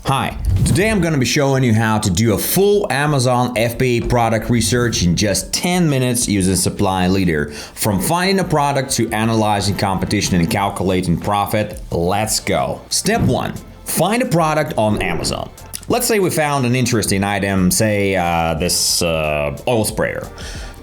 Hi, today I'm going to be showing you how to do a full Amazon FBA product research in just 10 minutes using Supply Leader. From finding a product to analyzing competition and calculating profit, let's go. Step 1. Find a product on Amazon. Let's say we found an interesting item, say this oil sprayer.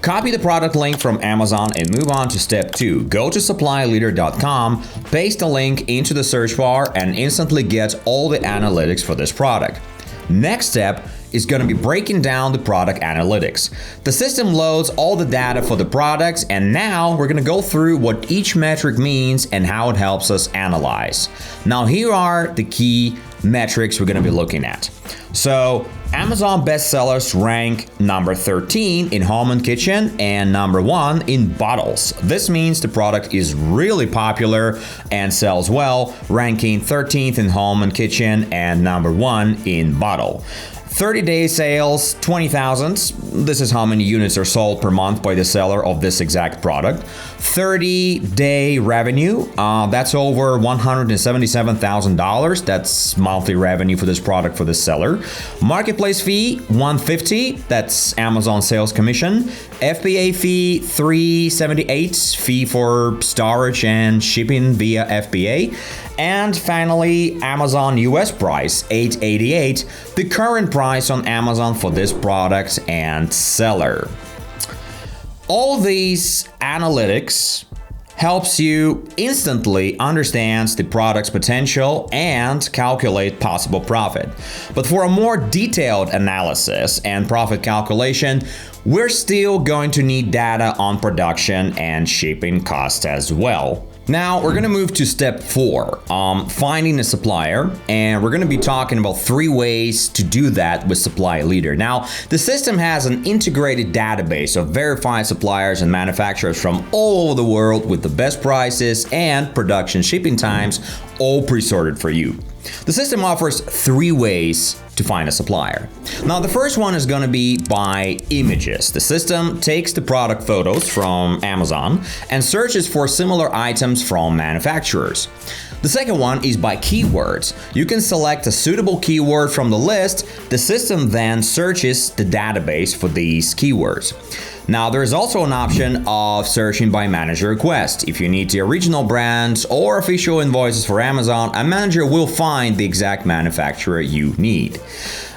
Copy the product link from Amazon and move on to step 2. Go to supplyleader.com, paste the link into the search bar and instantly get all the analytics for this product. Next step is going to be breaking down the product analytics. The system loads all the data for the products, and now we're going to go through what each metric means and how it helps us analyze. Now here are the key metrics we're going to be looking at. So Amazon bestsellers rank number 13 in home and kitchen and number 1 in bottles. This means the product is really popular and sells well, ranking 13th in home and kitchen and number 1 in bottle. 30-day sales, 20,000. This is how many units are sold per month by the seller of this exact product. 30-day revenue, that's over $177,000. That's monthly revenue for this product for the seller. Marketplace fee, $150. That's Amazon sales commission. FBA fee, $378. Fee for storage and shipping via FBA. And finally, Amazon US price, $888, the current price on Amazon for this product and seller. All these analytics helps you instantly understand the product's potential and calculate possible profit. But for a more detailed analysis and profit calculation, we're still going to need data on production and shipping costs as well. Now we're going to move to step 4, finding a supplier, and we're going to be talking about 3 ways to do that with Supply Leader. Now, the system has an integrated database of verified suppliers and manufacturers from all over the world with the best prices and production shipping times, all pre-sorted for you. The system offers 3 ways to find a supplier. Now, the first one is going to be by images. The system takes the product photos from Amazon and searches for similar items from manufacturers. The second one is by keywords. You can select a suitable keyword from the list. The system then searches the database for these keywords. Now, there is also an option of searching by manager request. If you need the original brands or official invoices for Amazon, a manager will find the exact manufacturer you need.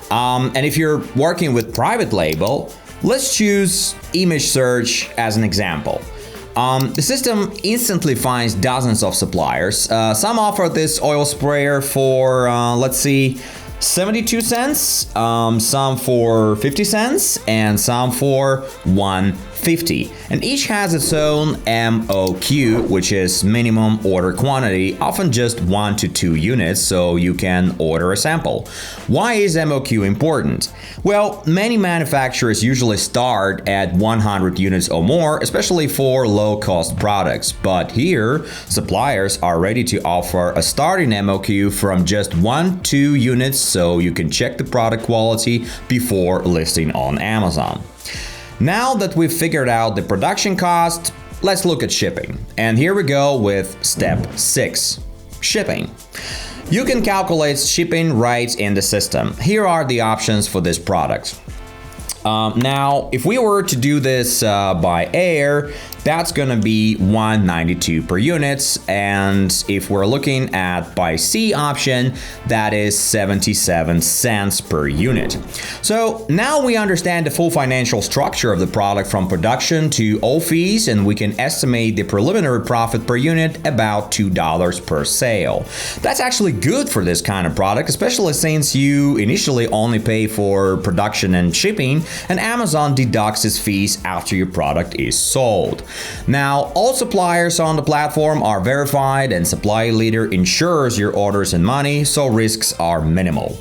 And if you're working with private label, let's choose image search as an example. The system instantly finds dozens of suppliers. Some offer this oil sprayer for, let's see, 72 cents, some for 50 cents, and some for $1.50. And each has its own MOQ, which is minimum order quantity, often just 1 to 2 units, so you can order a sample. Why is MOQ important? Well, many manufacturers usually start at 100 units or more, especially for low-cost products. But here, suppliers are ready to offer a starting MOQ from just 1-2 units, so you can check the product quality before listing on Amazon. Now that we've figured out the production cost, let's look at shipping. And here we go with step 6, shipping. You can calculate shipping right in the system. Here are the options for this product. Now, if we were to do this by air, that's going to be $1.92 per unit, and if we're looking at by sea option, that is 77 cents per unit. So now we understand the full financial structure of the product from production to all fees, and we can estimate the preliminary profit per unit about $2 per sale. That's actually good for this kind of product, especially since you initially only pay for production and shipping, and Amazon deducts its fees after your product is sold. Now, all suppliers on the platform are verified, and Supply Leader ensures your orders and money, so risks are minimal.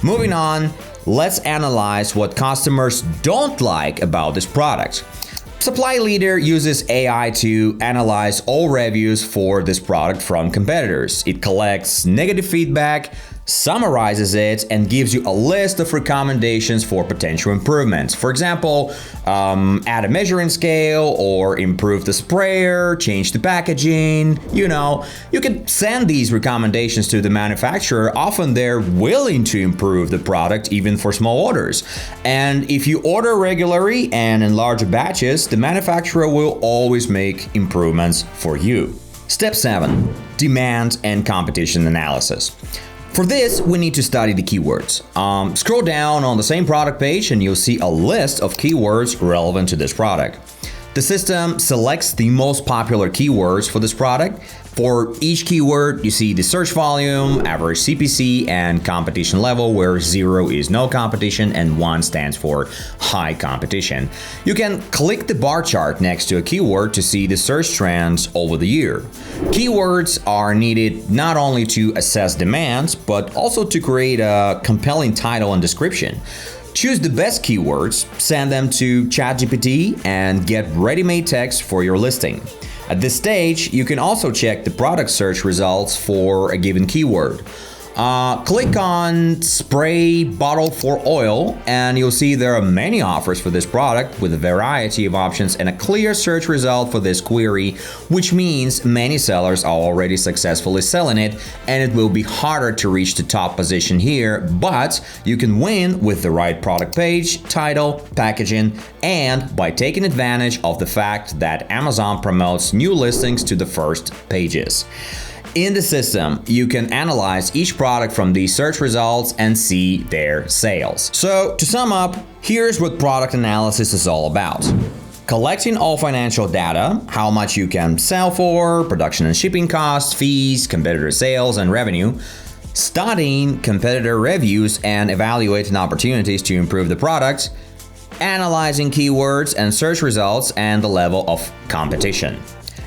Moving on, let's analyze what customers don't like about this product. Supply Leader uses AI to analyze all reviews for this product from competitors. It collects negative feedback, summarizes it, and gives you a list of recommendations for potential improvements. For example, add a measuring scale, or improve the sprayer, change the packaging. You can send these recommendations to the manufacturer. Often they're willing to improve the product even for small orders. And if you order regularly and in larger batches, the manufacturer will always make improvements for you. Step 7. Demand and competition analysis. For this, we need to study the keywords. Scroll down on the same product page and you'll see a list of keywords relevant to this product. The system selects the most popular keywords for this product. For each keyword, you see the search volume, average CPC, and competition level, where 0 is no competition and 1 stands for high competition. You can click the bar chart next to a keyword to see the search trends over the year. Keywords are needed not only to assess demand, but also to create a compelling title and description. Choose the best keywords, send them to ChatGPT, and get ready-made text for your listing. At this stage, you can also check the product search results for a given keyword. Click on spray bottle for oil and you'll see there are many offers for this product with a variety of options and a clear search result for this query, which means many sellers are already successfully selling it, and it will be harder to reach the top position here, but you can win with the right product page, title, packaging, and by taking advantage of the fact that Amazon promotes new listings to the first pages. In the system, you can analyze each product from these search results and see their sales. So, to sum up, here's what product analysis is all about. Collecting all financial data, how much you can sell for, production and shipping costs, fees, competitor sales, and revenue. Studying competitor reviews and evaluating opportunities to improve the product. Analyzing keywords and search results and the level of competition.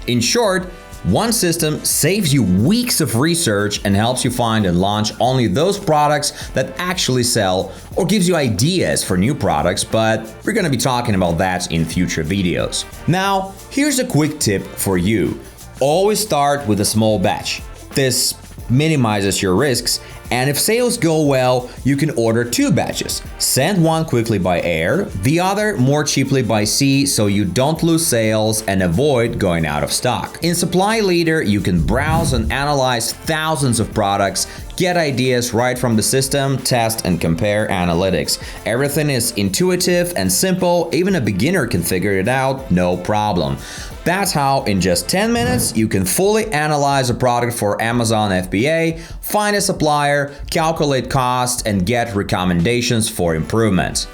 In short, one system saves you weeks of research and helps you find and launch only those products that actually sell, or gives you ideas for new products, but we're going to be talking about that in future videos. Now, here's a quick tip for you. Always start with a small batch. This minimizes your risks, and if sales go well, you can order 2 batches. Send one quickly by air, the other more cheaply by sea, so you don't lose sales and avoid going out of stock. In Supply Leader, you can browse and analyze thousands of products, get ideas right from the system, test and compare analytics. Everything is intuitive and simple, even a beginner can figure it out, no problem. That's how in just 10 minutes you can fully analyze a product for Amazon FBA, find a supplier, calculate costs, and get recommendations for improvements.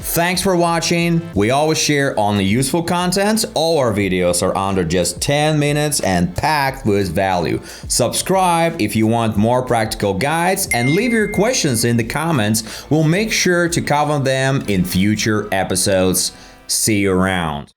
Thanks for watching. We always share only useful content. All our videos are under just 10 minutes and packed with value. Subscribe if you want more practical guides and leave your questions in the comments. We'll make sure to cover them in future episodes. See you around.